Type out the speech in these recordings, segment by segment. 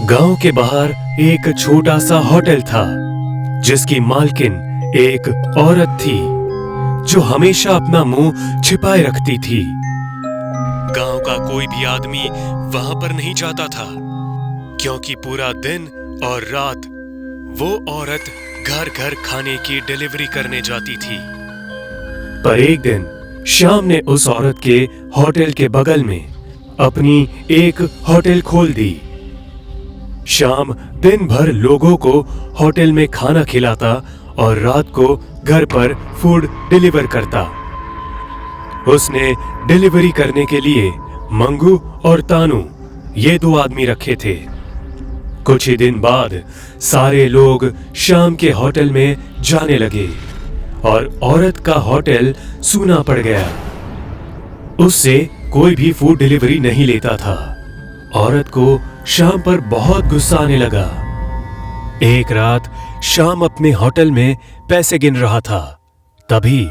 गांव के बाहर एक छोटा सा होटल था जिसकी मालकिन एक औरत थी जो हमेशा अपना मुंह छिपाए रखती थी। गांव का कोई भी आदमी वहां पर नहीं जाता था क्योंकि पूरा दिन और रात वो औरत घर घर खाने की डिलीवरी करने जाती थी। पर एक दिन शाम ने उस औरत के होटल के बगल में अपनी एक होटल खोल दी। शाम दिन भर लोगों को होटल में खाना खिलाता और रात को घर पर फूड डिलीवर करता। उसने डिलीवरी करने के लिए मंगू और तानू ये दो आदमी रखे थे। कुछ ही दिन बाद सारे लोग शाम के होटल में जाने लगे और औरत का होटल सूना पड़ गया। उससे कोई भी फूड डिलीवरी नहीं लेता था। औरत को शाम पर बहुत गुस्सा आने लगा। एक रात शाम अपने होटल में पैसे गिन रहा था, तभी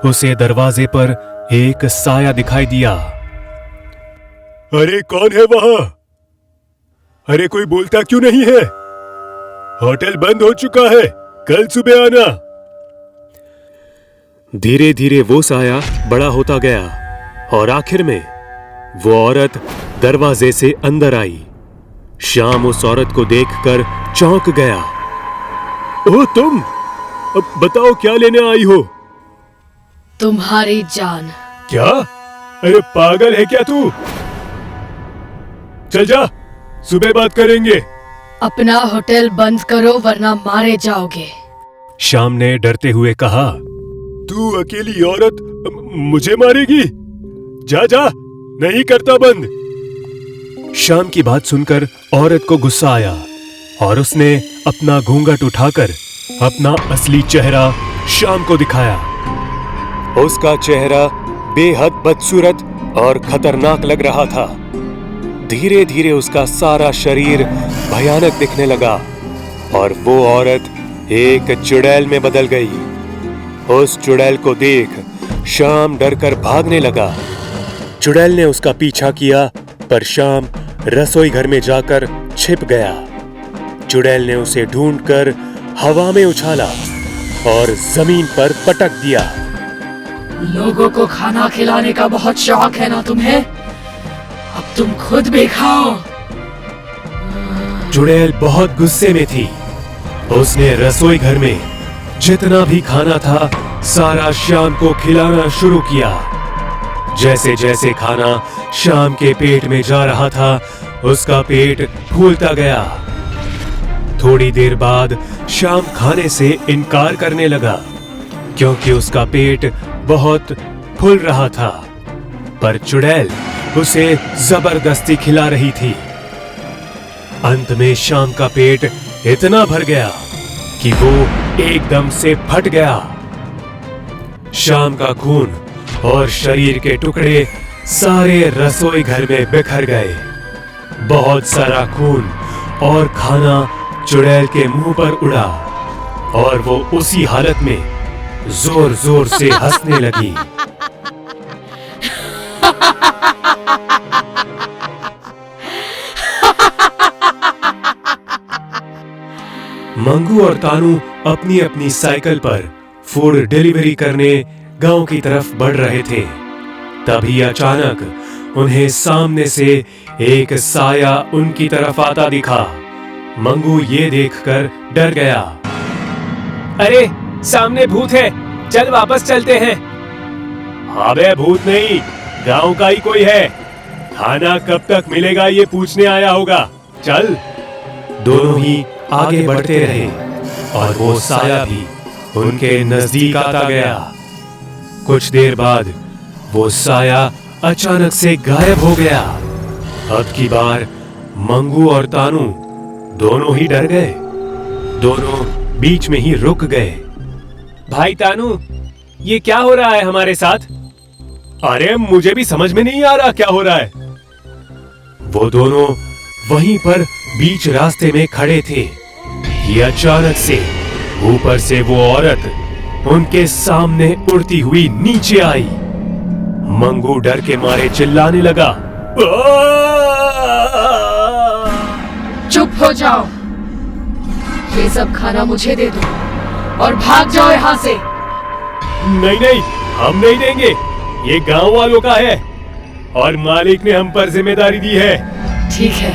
उसे दरवाजे पर एक साया दिखाई दिया। अरे कौन है वहां? अरे कोई बोलता क्यों नहीं है? होटल बंद हो चुका है, कल सुबह आना। धीरे धीरे वो साया बड़ा होता गया और आखिर में वो औरत दरवाजे से अंदर आई। शाम उस औरत को देखकर चौंक गया। ओह तुम, अब बताओ क्या लेने आई हो? तुम्हारी जान। क्या? अरे पागल है क्या तू? चल जा, सुबह बात करेंगे। अपना होटल बंद करो वरना मारे जाओगे। शाम ने डरते हुए कहा। तू अकेली औरत मुझे मारेगी? जा जा, नहीं करता बंद। शाम की बात सुनकर औरत को गुस्सा आया और उसने अपना घूंघट उठाकर अपना असली चेहरा शाम को दिखाया। उसका चेहरा बेहद बदसूरत और खतरनाक लग रहा था। धीरे धीरे उसका सारा शरीर भयानक दिखने लगा और वो औरत एक चुड़ैल में बदल गई। उस चुड़ैल को देख शाम डरकर भागने लगा। चुड़ैल ने उसका पीछा किया पर शाम रसोई घर में जाकर छिप गया। चुड़ैल ने उसे ढूंढकर हवा में उछाला और जमीन पर पटक दिया। लोगों को खाना खिलाने का बहुत शौक है ना तुम्हें? अब तुम खुद भी खाओ। चुड़ैल बहुत गुस्से में थी। उसने रसोई घर में जितना भी खाना था सारा शाम को खिलाना शुरू किया। जैसे जैसे खाना शाम के पेट में जा रहा था उसका पेट फूलता गया। थोड़ी देर बाद शाम खाने से इनकार करने लगा क्योंकि उसका पेट बहुत फूल रहा था, पर चुड़ैल उसे जबरदस्ती खिला रही थी। अंत में शाम का पेट इतना भर गया कि वो एकदम से फट गया। शाम का खून और शरीर के टुकड़े सारे रसोई घर में बिखर गए। बहुत सारा खून और खाना चुड़ैल के मुंह पर उड़ा और वो उसी हालत में जोर जोर से हंसने लगी। मंगू और तानू अपनी अपनी साइकिल पर फूड डिलीवरी करने गांव की तरफ बढ़ रहे थे। तभी अचानक उन्हें सामने से एक साया उनकी तरफ आता दिखा। मंगू ये देखकर डर गया। अरे सामने भूत है, चल वापस चलते हैं। हाँ बे, भूत नहीं, गांव का ही कोई है। खाना कब तक मिलेगा ये पूछने आया होगा। चल। दोनों ही आगे बढ़ते रहे और वो साया भी उनके नजदीक आता गया। कुछ देर बाद वो साया अचानक से गायब हो गया। अब की बार मंगू और तानू दोनों ही डर गए। दोनों बीच में ही रुक गए। भाई तानू, ये क्या हो रहा है हमारे साथ? अरे मुझे भी समझ में नहीं आ रहा क्या हो रहा है। वो दोनों वहीं पर बीच रास्ते में खड़े थे कि अचानक से ऊपर से वो औरत उनके सामने उड़ती हुई नीचे आई। मंगू डर के मारे चिल्लाने लगा। चुप हो जाओ। ये सब खाना मुझे दे दो और भाग जाओ यहाँ से। नहीं नहीं, हम नहीं देंगे। ये गांव वालों का है और मालिक ने हम पर जिम्मेदारी दी है। ठीक है,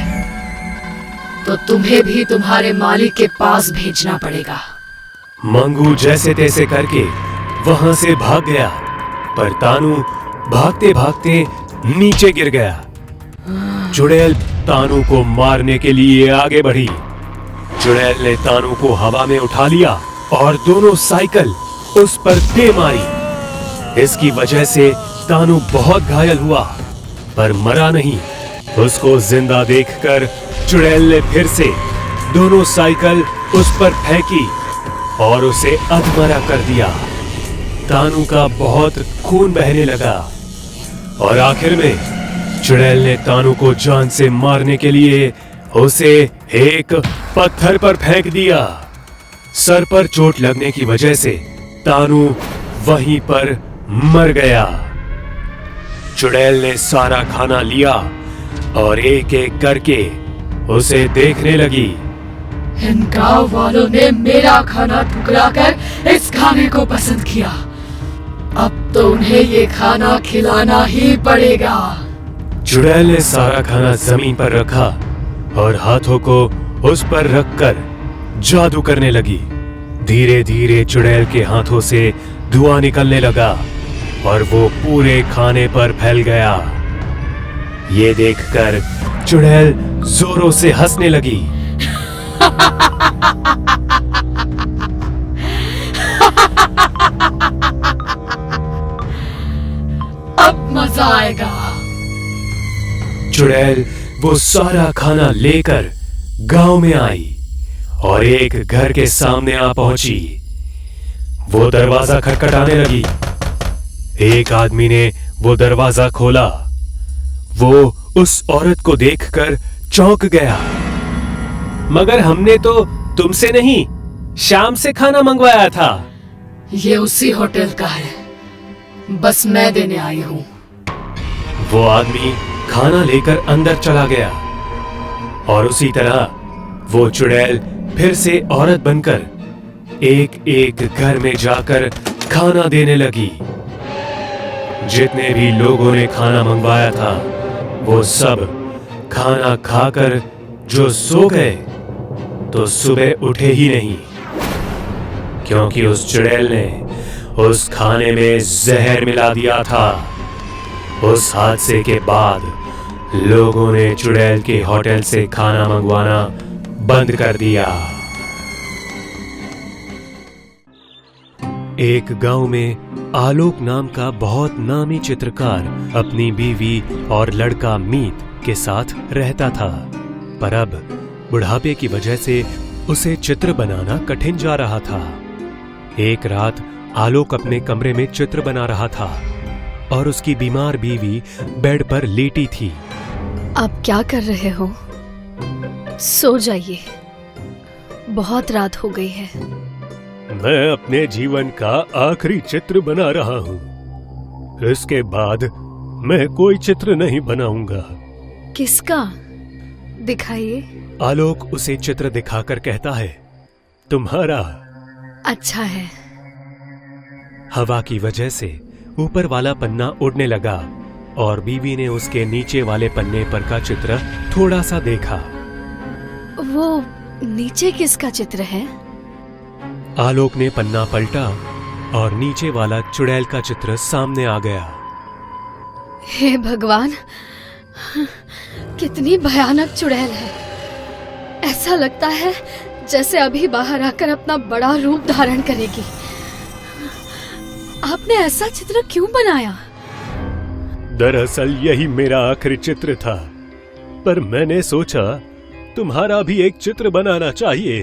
तो तुम्हें भी तुम्हारे मालिक के पास भेजना पड़ेगा। मंगू जैसे तैसे करके वहां से भाग गया, पर तानू भागते भागते नीचे गिर गया। चुड़ैल तानू को मारने के लिए आगे बढ़ी। चुड़ैल ने तानू को हवा में उठा लिया और दोनों साइकिल उस पर दे मारी। इसकी वजह से तानू बहुत घायल हुआ, पर मरा नहीं। उसको जिंदा देखकर चुड़ैल ने फिर से दोनों साइकिल उस पर फेंकी और उसे अधमरा कर दिया। तानू का बहुत खून बहने लगा और आखिर में चुड़ैल ने तानू को जान से मारने के लिए उसे एक पत्थर पर फेंक दिया। सर पर चोट लगने की वजह से तानू वहीं पर मर गया। चुड़ैल ने सारा खाना लिया और एक एक करके उसे देखने लगी। इन गांव वालों ने मेरा खाना ठुकरा कर इस खाने को पसंद किया। अब तो उन्हें ये खाना खिलाना ही पड़ेगा। चुड़ैल ने सारा खाना जमीन पर रखा और हाथों को उस पर रखकर जादू करने लगी। धीरे धीरे चुड़ैल के हाथों से धुआं निकलने लगा और वो पूरे खाने पर फैल गया। ये देखकर चुड़ैल जोरों से हंसने लगी। अब मजा आएगा। चुड़ैल वो सारा खाना लेकर गांव में आई और एक घर के सामने आ पहुंची। वो दरवाजा खटखटाने लगी। एक आदमी ने वो दरवाजा खोला। वो उस औरत को देखकर चौंक गया। मगर हमने तो तुमसे नहीं, शाम से खाना मंगवाया था। ये उसी होटल का है, बस मैं देने आई हूँ। वो आदमी खाना लेकर अंदर चला गया और उसी तरह वो चुड़ैल फिर से औरत बनकर एक एक घर में जाकर खाना देने लगी। जितने भी लोगों ने खाना मंगवाया था वो सब खाना खाकर जो सो गए तो सुबह उठे ही नहीं, क्योंकि उस चुड़ैल ने उस खाने में जहर मिला दिया था। उस हादसे के बाद लोगों ने चुड़ैल के होटल से खाना मंगवाना बंद कर दिया। एक गांव में आलोक नाम का बहुत नामी चित्रकार अपनी बीवी और लड़का मीत के साथ रहता था, पर अब बुढ़ापे की वजह से उसे चित्र बनाना कठिन जा रहा था। एक रात आलोक अपने कमरे में चित्र बना रहा था और उसकी बीमार बीवी बेड पर लेटी थी। आप क्या कर रहे हो? सो जाइए, बहुत रात हो गई है। मैं अपने जीवन का आखिरी चित्र बना रहा हूँ। इसके बाद मैं कोई चित्र नहीं बनाऊंगा। किसका? दिखाइए। आलोक उसे चित्र दिखाकर कहता है, तुम्हारा। अच्छा है। हवा की वजह से ऊपर वाला पन्ना उड़ने लगा और बीवी ने उसके नीचे वाले पन्ने पर का चित्र थोड़ा सा देखा। वो नीचे किसका चित्र है? आलोक ने पन्ना पलटा और नीचे वाला चुड़ैल का चित्र सामने आ गया। हे भगवान, कितनी भयानक चुड़ैल है। ऐसा लगता है जैसे अभी बाहर आकर अपना बड़ा रूप धारण करेगी। आपने ऐसा चित्र क्यों बनाया? दरअसल यही मेरा आखिरी चित्र था, पर मैंने सोचा तुम्हारा भी एक चित्र बनाना चाहिए।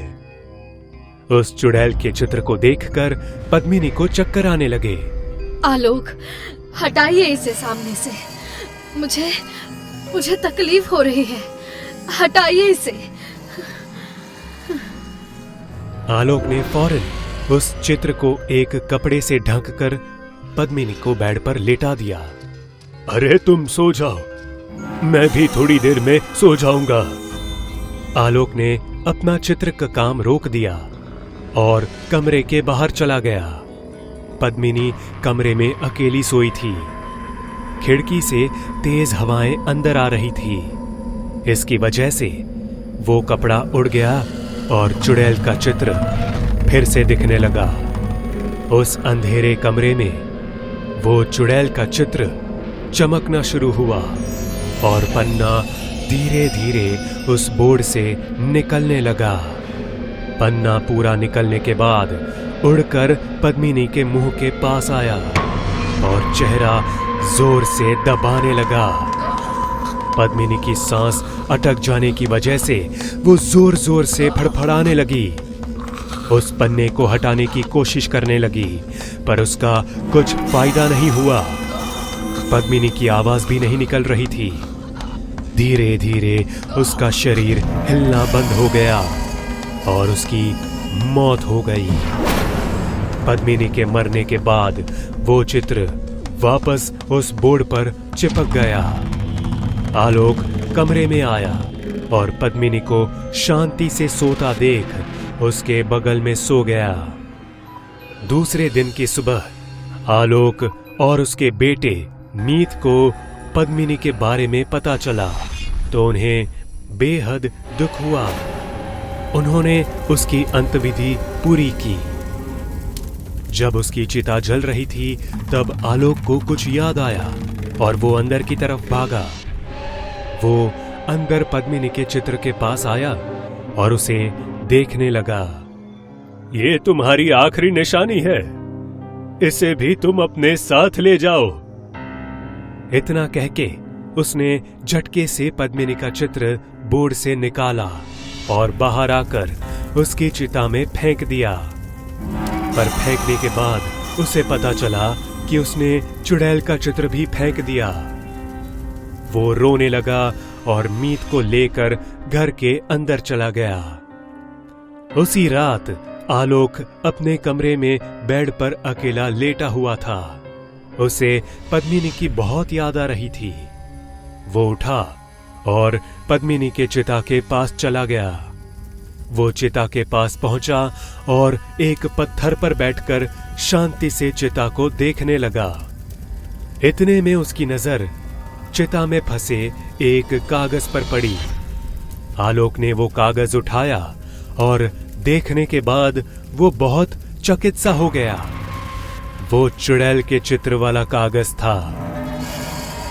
उस चुड़ैल के चित्र को देखकर पद्मिनी को चक्कर आने लगे। आलोक, हटाइए इसे सामने से। मुझे तकलीफ हो रही है। हटाइए इसे। आलोक ने फौरन उस चित्र को एक कपड़े से ढककर पद्मिनी को बेड पर लेटा दिया। अरे तुम सो जाओ, मैं भी थोड़ी देर में सो जाऊंगा। आलोक ने अपना चित्र का काम रोक दिया और कमरे के बाहर चला गया। पद्मिनी कमरे में अकेली सोई थी। खिड़की से तेज हवाएं अंदर आ रही थी। इसकी वजह से वो कपड़ा उड़ गया और चुड़ैल का चित्र फिर से दिखने लगा। उस अंधेरे कमरे में वो चुड़ैल का चित्र चमकना शुरू हुआ और पन्ना धीरे धीरे उस बोर्ड से निकलने लगा। पन्ना पूरा निकलने के बाद उड़कर पद्मिनी के मुंह के पास आया और चेहरा जोर से दबाने लगा। पद्मिनी की सांस अटक जाने की वजह से वो जोर जोर से फड़फड़ाने लगी। उस पन्ने को हटाने की कोशिश करने लगी, पर उसका कुछ फायदा नहीं हुआ। पद्मिनी की आवाज भी नहीं निकल रही थी। धीरे धीरे उसका शरीर हिलना बंद हो गया और उसकी मौत हो गई। पद्मिनी के मरने के बाद वो चित्र वापस उस बोर्ड पर चिपक गया। आलोक कमरे में आया और पद्मिनी को शांति से सोता देख उसके बगल में सो गया। दूसरे दिन की सुबह आलोक और उसके बेटे मीत को पद्मिनी के बारे में पता चला तो उन्हें बेहद दुख हुआ। उन्होंने उसकी अंतविधि पूरी की। जब उसकी चिता जल रही थी तब आलोक को कुछ याद आया और वो अंदर की तरफ भागा। वो अंदर पद्मिनी के चित्र के पास आया और उसे देखने लगा। ये तुम्हारी आखिरी निशानी है, इसे भी तुम अपने साथ ले जाओ। इतना कह के उसने झटके से पद्मिनी का चित्र बोर्ड से निकाला और बाहर आकर उसकी चिता में फेंक दिया। पर फेंकने के बाद उसे पता चला कि उसने चुड़ैल का चित्र भी फेंक दिया। वो रोने लगा और मीत को लेकर घर के अंदर चला गया। उसी रात आलोक अपने कमरे में बेड पर अकेला लेटा हुआ था। उसे पद्मिनी की बहुत याद आ रही थी। वो उठा और पद्मिनी के चिता के पास चला गया। वो चिता के पास पहुंचा और एक पत्थर पर बैठकर शांति से चिता को देखने लगा। इतने में उसकी नजर चिता में फंसे एक कागज पर पड़ी। आलोक ने वो कागज उठाया और देखने के बाद वो बहुत चकित सा हो गया। वो चुड़ैल के चित्र वाला कागज था।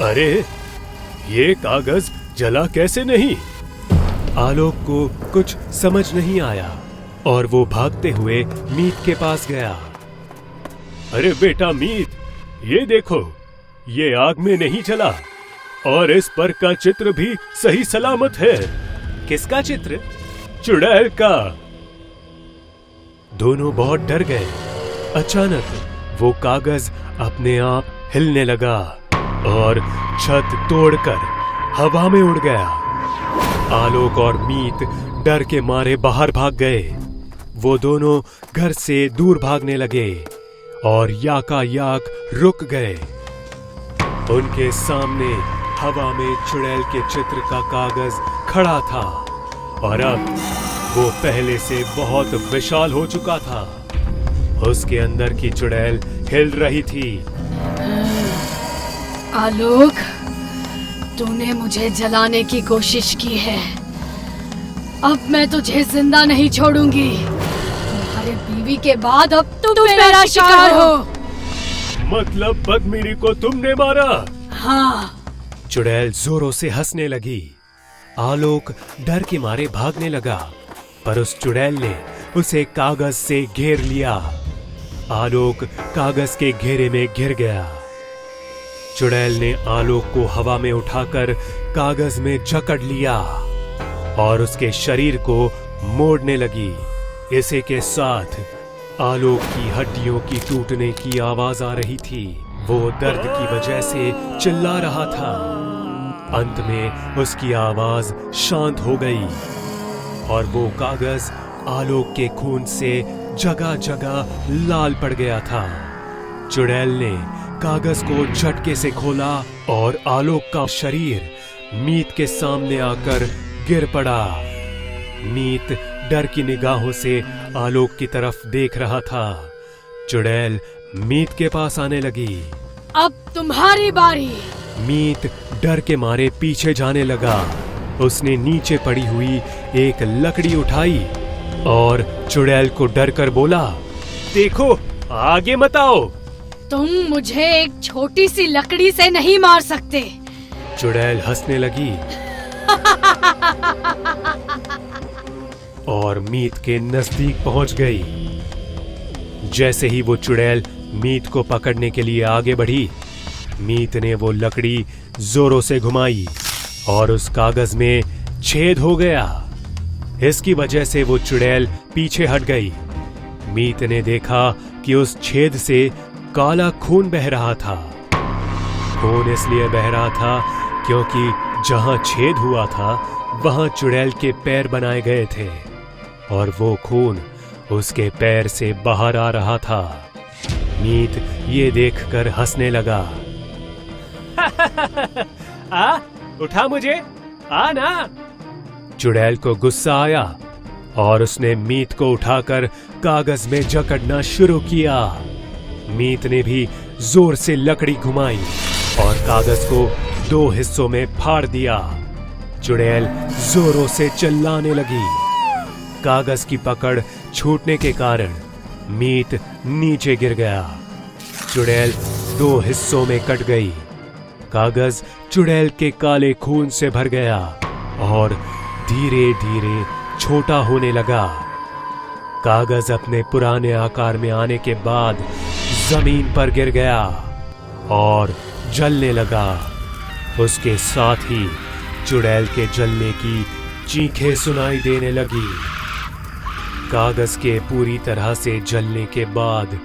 अरे, ये कागज जला कैसे नहीं? आलोक को कुछ समझ नहीं आया और वो भागते हुए मीत के पास गया। अरे बेटा मीत, ये देखो, ये आग में नहीं जला और इस पर का चित्र भी सही सलामत है। किसका चित्र? चुड़ैल का। दोनों बहुत डर गए। अचानक वो कागज अपने आप हिलने लगा और छत तोड़कर हवा में उड़ गया। आलोक और मीत डर के मारे बाहर भाग गए। वो दोनों घर से दूर भागने लगे और याकायाक रुक गए। उनके सामने हवा में चुड़ैल के चित्र का कागज खड़ा था और अब वो पहले से बहुत विशाल हो चुका था। उसके अंदर की चुड़ैल हिल रही थी। आलोक, तूने मुझे जलाने की कोशिश की है। अब मैं तुझे जिंदा नहीं छोड़ूंगी। तुम्हारे बीवी के बाद अब तुम मेरा शिकार हो। मतलब पद्मिनी को तुमने मारा? हाँ। चुड़ैल जोरों से हंसने लगी। आलोक डर के मारे भागने लगा, पर उस चुड़ैल ने उसे कागज से घेर लिया। आलोक कागज के घेरे में घिर गया। चुड़ैल ने आलोक को हवा में उठाकर कागज में जकड़ लिया और उसके शरीर को मोड़ने लगी। इसी के साथ आलोक की हड्डियों की टूटने की आवाज आ रही थी। वो दर्द की वजह से चिल्ला रहा था। अंत में उसकी आवाज शांत हो गई और वो कागज आलोक के खून से जगह जगह लाल पड़ गया था। चुड़ैल ने कागज को झटके से खोला और आलोक का शरीर मीत के सामने आकर गिर पड़ा। मीत डर की निगाहों से आलोक की तरफ देख रहा था। चुड़ैल मीत के पास आने लगी। अब तुम्हारी बारी। मीत डर के मारे पीछे जाने लगा। उसने नीचे पड़ी हुई एक लकड़ी उठाई और चुड़ैल को डर कर बोला, देखो, आगे मत आओ। तुम मुझे एक छोटी सी लकड़ी से नहीं मार सकते। चुड़ैल हंसने लगी और मीत के नजदीक पहुंच गई। जैसे ही वो चुड़ैल मीत को पकड़ने के लिए आगे बढ़ी, मीत ने वो लकड़ी जोरों से घुमाई और उस कागज में छेद हो गया। इसकी वजह से वो चुड़ैल पीछे हट गई। मीत ने देखा कि उस छेद से काला खून बह रहा था। खून इसलिए बह रहा था क्योंकि जहां छेद हुआ था वहां चुड़ैल के पैर बनाए गए थे और वो खून उसके पैर से बाहर आ रहा था। मीत ये देखकर हंसने लगा। आ, उठा मुझे, आ ना। चुड़ैल को गुस्सा आया और उसने मीत को उठाकर कागज में जकड़ना शुरू किया। मीत ने भी जोर से लकड़ी घुमाई और कागज को 2 हिस्सों में फाड़ दिया। चुड़ैल जोरों से चिल्लाने लगी। कागज की पकड़ छूटने के कारण मीत नीचे गिर गया। चुड़ैल 2 हिस्सों में कट गई। कागज चुड़ैल के काले खून से भर गया और धीरे धीरे छोटा होने लगा। कागज अपने पुराने आकार में आने के बाद जमीन पर गिर गया और जलने लगा। उसके साथ ही चुड़ैल के जलने की चीखें सुनाई देने लगी। कागज के पूरी तरह से जलने के बाद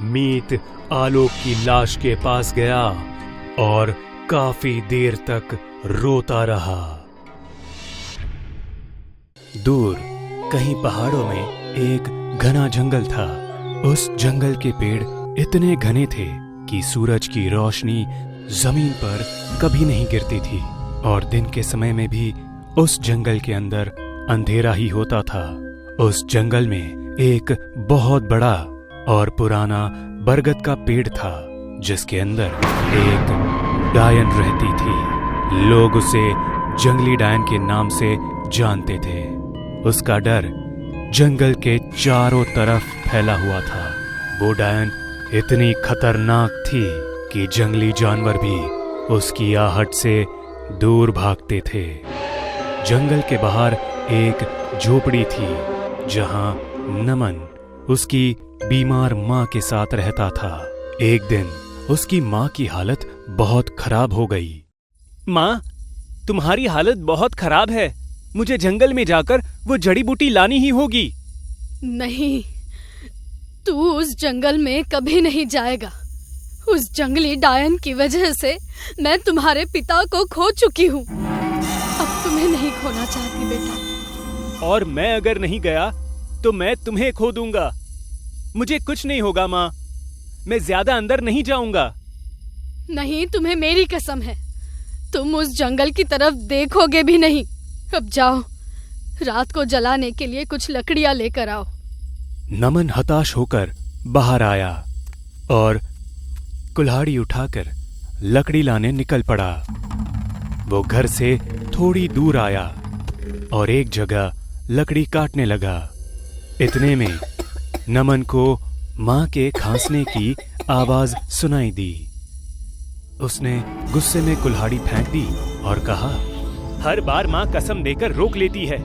मीत आलोक की लाश के पास गया और काफी देर तक रोता रहा। दूर कहीं पहाड़ों में एक घना जंगल था। उस जंगल के पेड़ इतने घने थे कि सूरज की रोशनी जमीन पर कभी नहीं गिरती थी और दिन के समय में भी उस जंगल के अंदर अंधेरा ही होता था। उस जंगल में एक बहुत बड़ा और पुराना बरगद का पेड़ था जिसके अंदर एक डायन रहती थी। लोग उसे जंगली डायन के नाम से जानते थे। उसका डर जंगल के चारों तरफ फैला हुआ था। वो डायन इतनी खतरनाक थी कि जंगली जानवर भी उसकी आहट से दूर भागते थे। जंगल के बाहर एक झोपड़ी थी जहां नमन उसकी बीमार माँ के साथ रहता था। एक दिन उसकी माँ की हालत बहुत खराब हो गई। माँ, तुम्हारी हालत बहुत खराब है। मुझे जंगल में जाकर वो जड़ी बूटी लानी ही होगी। नहीं, तू उस जंगल में कभी नहीं जाएगा। उस जंगली डायन की वजह से मैं तुम्हारे पिता को खो चुकी हूँ। अब तुम्हें नहीं खोना चाहती बेटा। और मैं अगर नहीं गया तो मैं तुम्हें खो दूंगा। मुझे कुछ नहीं होगा माँ, मैं ज्यादा अंदर नहीं जाऊंगा। नहीं, तुम्हें मेरी कसम है, तुम उस जंगल की तरफ देखोगे भी नहीं। अब जाओ, रात को जलाने के लिए कुछ लकड़ियां लेकर आओ। नमन हताश होकर बाहर आया और कुल्हाड़ी उठाकर लकड़ी लाने निकल पड़ा। वो घर से थोड़ी दूर आया और एक जगह लकड़ी काटने लगा। इतने में नमन को माँ के खांसने की आवाज सुनाई दी। उसने गुस्से में कुल्हाड़ी फेंक दी और कहा, हर बार माँ कसम देकर रोक लेती है,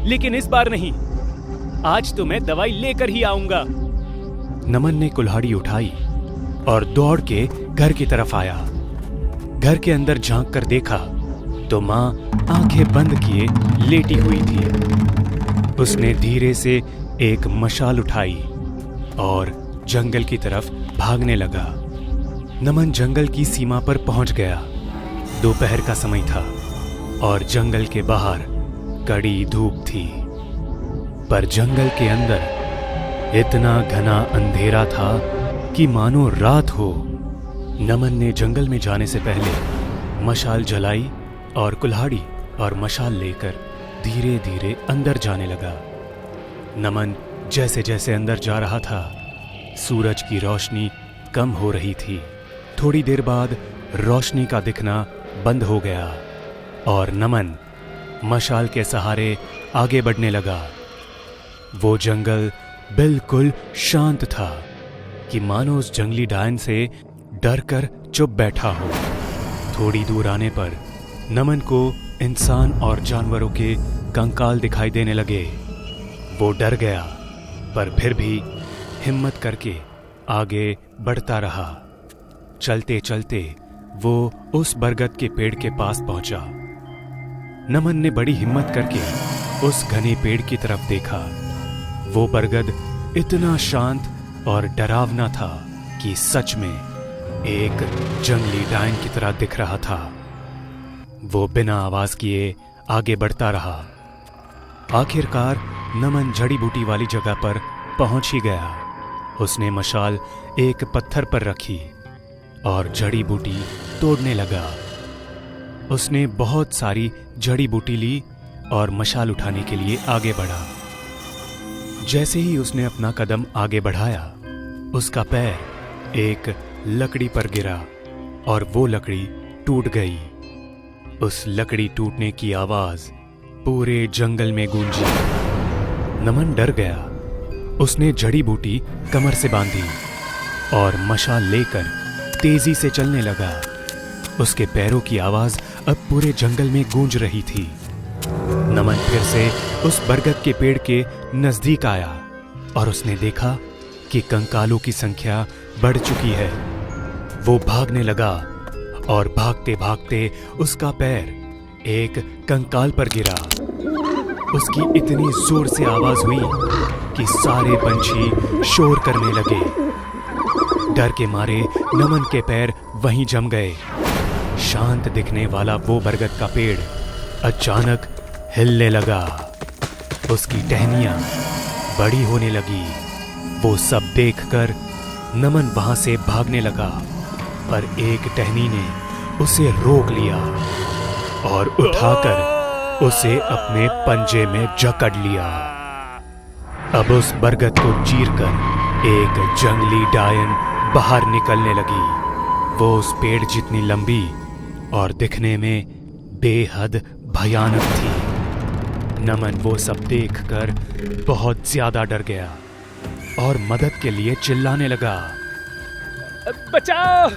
लेकिन इस बार नहीं। आज तो मैं दवाई लेकर ही आऊंगा। नमन ने कुल्हाड़ी उठाई और दौड़ के घर की तरफ आया। घर के अंदर झांक कर देखा तो माँ आंखें बंद किए लेटी हुई थी। उसने धीरे से एक मशाल उठाई और जंगल की तरफ भागने लगा। नमन जंगल की सीमा पर पहुंच गया। दोपहर का समय था और जंगल के बाहर कड़ी धूप थी, पर जंगल के अंदर इतना घना अंधेरा था कि मानो रात हो। नमन ने जंगल में जाने से पहले मशाल जलाई और कुल्हाड़ी और मशाल लेकर धीरे धीरे अंदर जाने लगा। नमन जैसे जैसे अंदर जा रहा था, सूरज की रोशनी कम हो रही थी। थोड़ी देर बाद रोशनी का दिखना बंद हो गया और नमन मशाल के सहारे आगे बढ़ने लगा। वो जंगल बिल्कुल शांत था कि मानो उस जंगली डायन से डर कर चुप बैठा हो। थोड़ी दूर आने पर नमन को इंसान और जानवरों के कंकाल दिखाई देने लगे। वो डर गया, पर फिर भी हिम्मत करके आगे बढ़ता रहा। चलते चलते वो उस बरगद के पेड़ के पास पहुंचा। नमन ने बड़ी हिम्मत करके उस घने पेड़ की तरफ देखा। वो बरगद इतना शांत और डरावना था कि सच में एक जंगली डायन की तरह दिख रहा था। वो बिना आवाज किए आगे बढ़ता रहा। आखिरकार नमन जड़ी बूटी वाली जगह पर पहुंच ही गया। उसने मशाल एक पत्थर पर रखी और जड़ी बूटी तोड़ने लगा। उसने बहुत सारी जड़ी बूटी ली और मशाल उठाने के लिए आगे बढ़ा। जैसे ही उसने अपना कदम आगे बढ़ाया, उसका पैर एक लकड़ी पर गिरा और वो लकड़ी टूट गई। उस लकड़ी टूटने की आवाज पूरे जंगल में गूंजी। नमन डर गया। उसने जड़ी बूटी कमर से बांधी और मशाल लेकर तेजी से चलने लगा। उसके पैरों की आवाज अब पूरे जंगल में गूंज रही थी। नमन फिर से उस बरगद के पेड़ के नजदीक आया और उसने देखा कि कंकालों की संख्या बढ़ चुकी है। वो भागने लगा और भागते भागते उसका पैर एक कंकाल पर गिरा। उसकी इतनी जोर से आवाज हुई कि सारे पंछी शोर करने लगे। डर के मारे नमन के पैर वहीं जम गए। शांत दिखने वाला वो बरगद का पेड़ अचानक हिलने लगा। उसकी टहनियां बड़ी होने लगी। वो सब देखकर नमन वहां से भागने लगा, पर एक टहनी ने उसे रोक लिया और उठाकर उसे अपने पंजे में जकड़ लिया। अब उस बरगद को चीरकर एक जंगली डायन बाहर निकलने लगी। वो उस पेड़ जितनी लंबी और दिखने में बेहद भयानक थी। नमन वो सब देखकर बहुत ज्यादा डर गया और मदद के लिए चिल्लाने लगा। बचाओ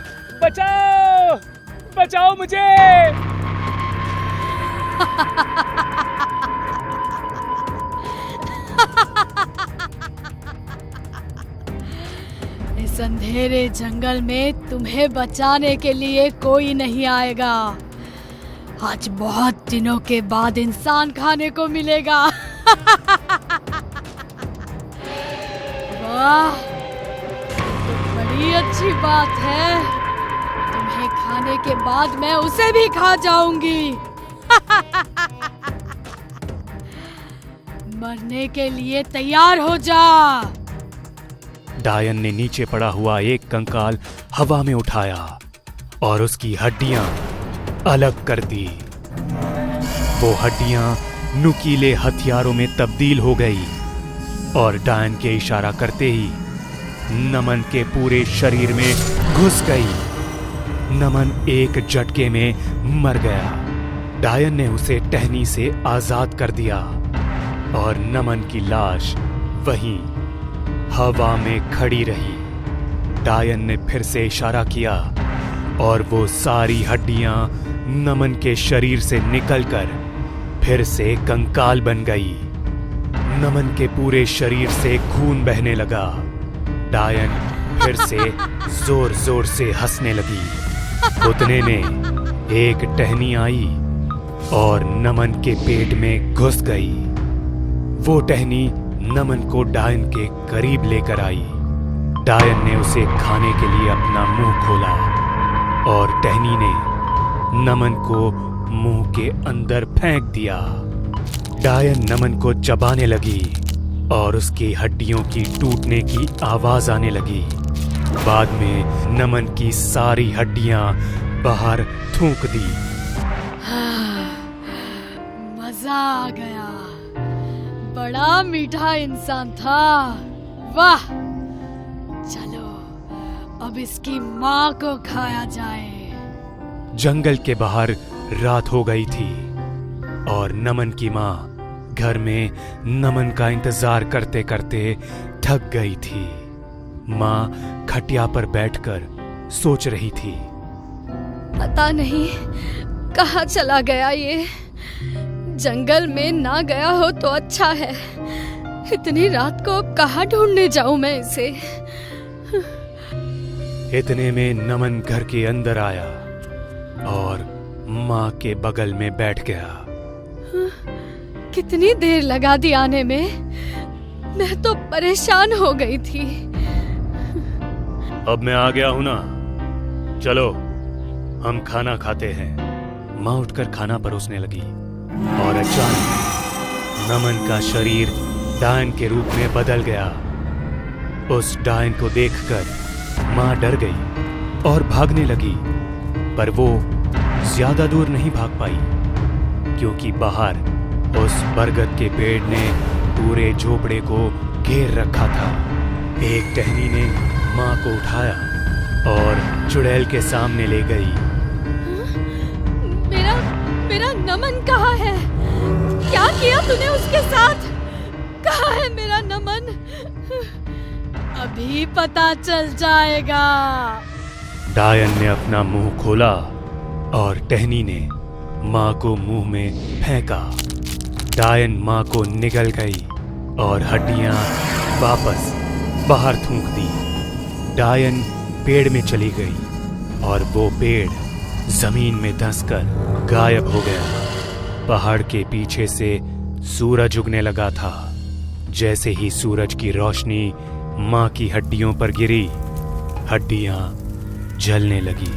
बचाओ बचाओ मुझे। इस अंधेरे जंगल में तुम्हें बचाने के लिए कोई नहीं आएगा। आज बहुत दिनों के बाद इंसान खाने को मिलेगा। वाह, बड़ी अच्छी बात है। तुम्हें खाने के बाद मैं उसे भी खा जाऊंगी। मरने के लिए तैयार हो जा। डायन ने नीचे पड़ा हुआ एक कंकाल हवा में उठाया और उसकी हड्डियां अलग कर दी। वो हड्डियां नुकीले हथियारों में तब्दील हो गई और डायन के इशारा करते ही नमन के पूरे शरीर में घुस गई। नमन एक झटके में मर गया। डायन ने उसे टहनी से आजाद कर दिया और नमन की लाश वहीं हवा में खड़ी रही। डायन ने फिर से इशारा किया और वो सारी हड्डियां नमन के शरीर से निकलकर फिर से कंकाल बन गई। नमन के पूरे शरीर से खून बहने लगा। डायन फिर से जोर जोर से हंसने लगी। उतने में एक टहनी आई और नमन के पेट में घुस गई। वो टहनी नमन को डायन के करीब लेकर आई। डायन ने उसे खाने के लिए अपना मुंह खोला और टहनी ने नमन को मुंह के अंदर फेंक दिया। डायन नमन को चबाने लगी और उसकी हड्डियों की टूटने की आवाज आने लगी। बाद में नमन की सारी हड्डियां बाहर थूक दी। मजा आ गया। बड़ा मीठा इंसान था। वाह, चलो अब इसकी माँ को खाया जाए। जंगल के बाहर रात हो गई थी और नमन की माँ घर में नमन का इंतजार करते करते थक गई थी। माँ खटिया पर बैठकर सोच रही थी। पता नहीं कहाँ चला गया ये। जंगल में ना गया हो तो अच्छा है। इतनी रात को अब कहाँ ढूंढने जाऊं मैं इसे। इतने में नमन घर के अंदर आया और माँ के बगल में बैठ गया। कितनी देर लगा दी आने में। मैं तो परेशान हो गई थी। अब मैं आ गया हूं ना, चलो हम खाना खाते हैं। माँ उठकर खाना परोसने लगी और अचानक नमन का शरीर डायन के रूप में बदल गया। उस डायन को देखकर माँ डर गई और भागने लगी, पर वो ज्यादा दूर नहीं भाग पाई क्योंकि बाहर उस बरगद के पेड़ ने पूरे झोपड़े को घेर रखा था। एक टहनी ने माँ को उठाया और चुड़ैल के सामने ले गई। मेरा नमन कहाँ है? क्या किया तूने उसके साथ? कहाँ है मेरा नमन? अभी पता चल जाएगा। डायन ने अपना मुंह खोला और टहनी ने माँ को मुंह में फेंका। डायन माँ को निगल गई और हड्डियां वापस बाहर थूक दी। डायन पेड़ में चली गई और वो पेड़ जमीन में धंसकर गायब हो गया। पहाड़ के पीछे से सूरज उगने लगा था। जैसे ही सूरज की रोशनी माँ की हड्डियों पर गिरी, हड्डियां जलने लगी।